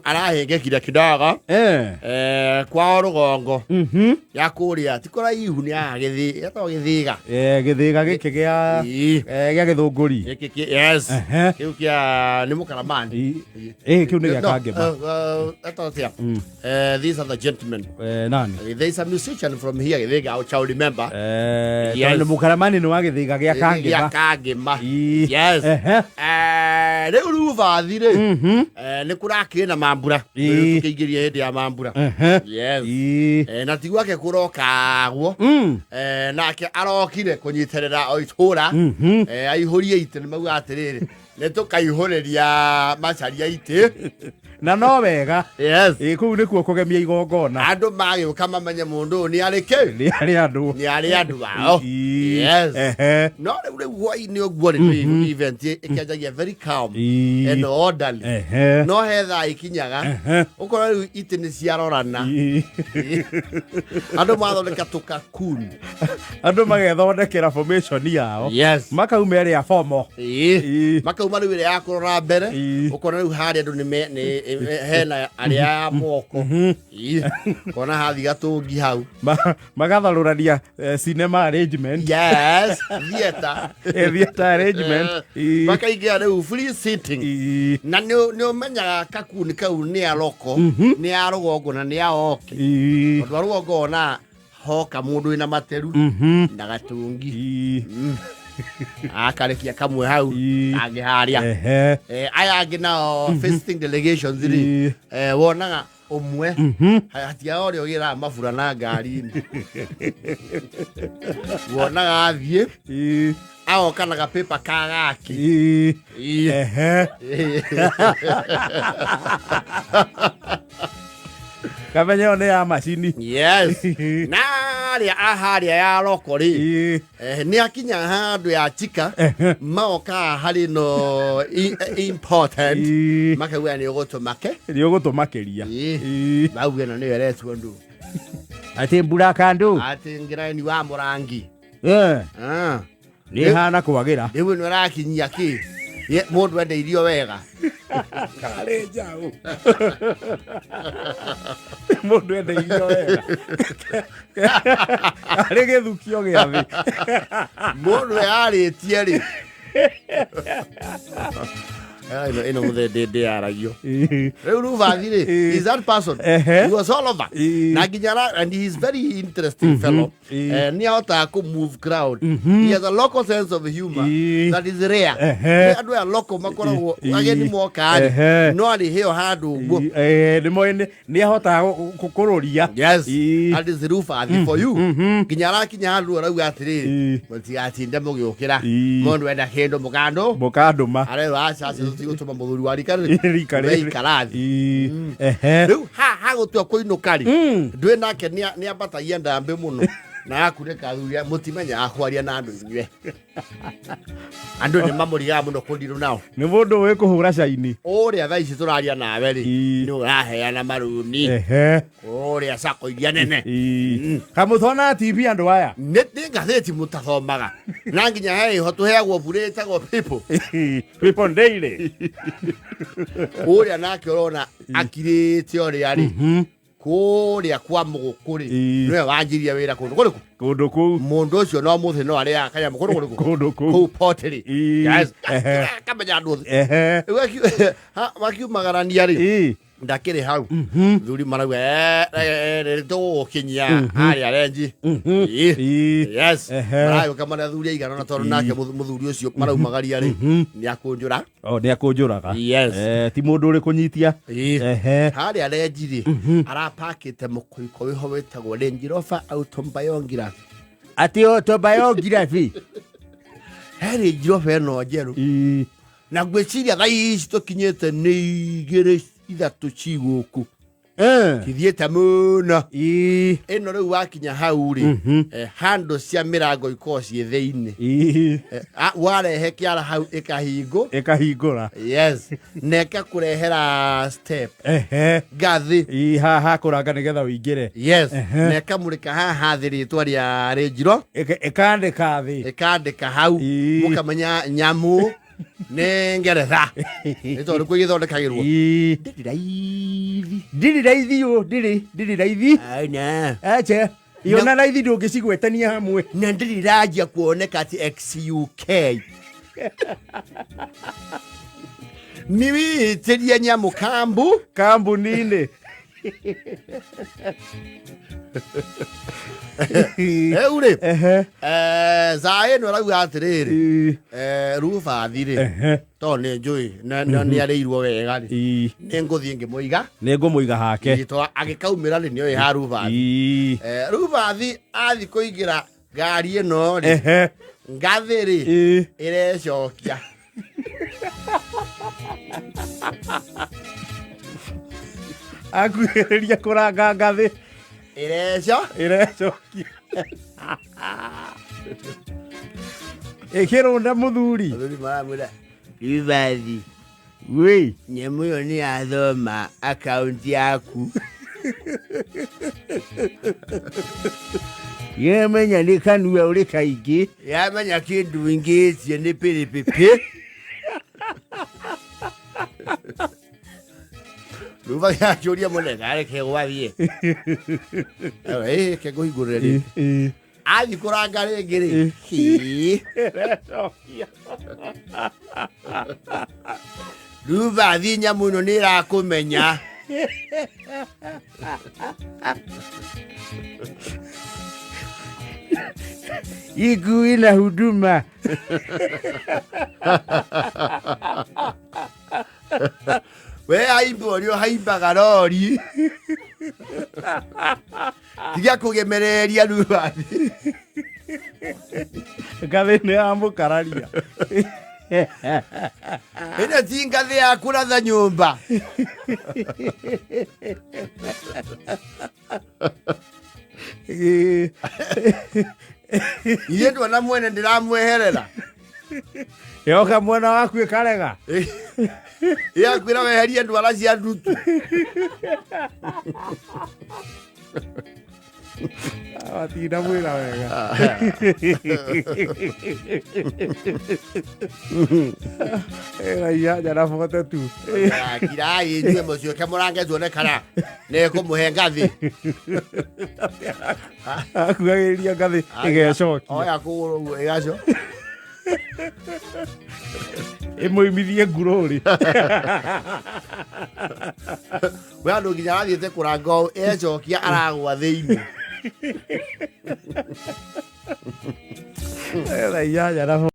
arahenge kira kidogo kwa rugongo ya kuria tikora ihu ni agithi eto githiga githiga giki gia githunguri yes kiu kia ni mukaramani kiu ni gia kangema eto tia these are the gentlemen nani there is a musician from here githiga I shall remember ni mukaramani ni wa githiga gia kangema yes riu vathire ni kurakina mambura tukiingiria hindi ya mambura yes na tigwake kurokagwo nake arokire kunyiterera oitura aihurie ite ni mau atiriri ni tukaihureria macaria ite na no wega yes ku ni kuo kugemia igongona andu magiuka mamenye mundu ni arike ni ari andu bao yes no why ni ogwo ni event ikiajagia very calm and orderly no hetha ikinyaga ukora ite ni ciarorana andu mathondeka tukakuni andu magethondekera formation yao yes makauma eri ya formo makauma riu iri ya kurora mbere ukora riu hari andu ni hena aria moko kona hathi gatungi hau magatharurania cinema arrangement yes theater arrangement makaingia riu free sitting na ni umenyaga kakuni kau ni aroko ni arugongo na ni aoke tondu arugongo na hoka mundu ina materu na gatungi akarekia kamwe hau agiharia aya angi nao visiting delegations ri wonaga umwe hatia ori ogira mafura na ngari wonaga athie aoka na gapepa kagaki kamenyo ne ya machini yes naria aharia ya rokori ni akinya handu ya chika maoka hari no important makawe ni ogotumakeria bauge no ni eretwo ndu ati mbura kandu ati ngiraini wa murangi ni hana kwagira riu ni rakinyia ki mundu ende irio wega kare jau mundu ende irio wega kare githukio giathi mundu aritie ri ino muthe de aragio riu vathire is that person he was all over na ginyara and he is very interesting fellow ni auta ko move crowd he has a local sense of humor that is rare adu ya local makora ageni moka no ali heo handu gwo ni ahota kukururia yes that is rufa for you ginyara kinya handu arauga atiri muti atinde mugiukira mundu enda kendo mukanduma are acha gutuma muthuri wa rikari karathi riu ha gutua kuinukari ndwe nake ni ambatagia ndambe muno na akureka thuria mutimenya akwaria na andu inywe andu ni mamuriga muno kundiru nao ni mundu we kuhura caini uria tha ici turaria nawe ri ni uraheana maruni uria sako iria nene kamuthona TV andu aya ni ngatheti mutathomaga na nginya he hotu heagwo bureta go people daily uria nake urona akirite uria ri kuria kwa mugukuri niwe wanjiria wira kundu ku mundu ucio no muthi no aria kanya mukuru ku pottery yes kamenya andu makiumagarania ri ndakiri hau thuri marau to kinyia ari arenji yes marau kamana thuri igana na tondu nake muthuri ucio marau magaria ri ni akunjura ni akunjuraga yes ti mundu uri kunyitia hari arenji ri arapakite mukoiko wiho wetagwo Range Rover autobiography ati autobiography Range Rover no jeru na gweciria thai ici tukinyete ni igere ithatu ciguku kithiete muno ino riu wakinya hau ri hando cia mirango iko cie theini warehe kiara hau ikahingura yes neka kurehera step gathi ha kuranga nigetha uingire yes neka murika haha thiritwa ria Range Rover ikandika thi ikandika hau mukamenya nyamu nĩ Ngeretha nĩ tondũ kwĩ gĩthondekagĩrwo ndĩrĩ raithi ndĩrĩ raithi acha yona raithi ndũngĩcigwetania hamwe na ndĩrĩ ranjia kuoneka atĩ XUK nĩ wĩtĩria nyamũ kambuni-inĩ rĩu rĩ thaa ĩno arauga atĩrĩrĩ Rubathi rĩ tondũ nĩ njũĩ nĩ arĩirwo wega rĩ nĩ ngũthiĩ ngĩmũiga hake agĩkaumĩra rĩ nĩ oĩ ha Rubathi Rubathi athiĩ kũingĩra ngari ĩno rĩ ngathĩ rĩ ĩrecokia akuhĩrĩria kũranga ngathĩ ĩrecokia ĩkĩrũnda mũthuri Rubathi wĩ nyamũ ĩyo nĩ yathoma akaunti yaku yamenya nĩ kanua ũrĩ kaingĩ yamenya kĩndũ ingĩtie nĩ pĩrĩpĩpĩ Rubathi akĩũria mũnene areke gwathiĩ ke ngũhingũrĩre rĩ athiĩ kũranga rĩngĩ rĩ Rubathi nyamũ ĩno nĩ ĩrakũmenya ikui na huduma we haimba ũrĩa haimbaga rori tiga kũgemereria Rubathi ngathĩ nĩ yamũkararia ĩno ti ngathĩ ya kũratha nyũmba ithe ndwona mwene ndĩramweherera yoka mwena waku ĩkarega yakwĩra weherie ndwara cia ndutu watinda mwĩra wega ĩraiya njarabote tu kirai inyuĩ mũciũke mũrange tuone kana nĩ kũmũhe ngathĩ akuagĩrĩria ngathĩ ĩgecokia oya kũgũrũ ũguo ĩgacokia ĩmũimithie ngurũri we andũ nginya athiĩte kũranga ũũ ecokia aragwa thĩinĩ ĩraiya njarabote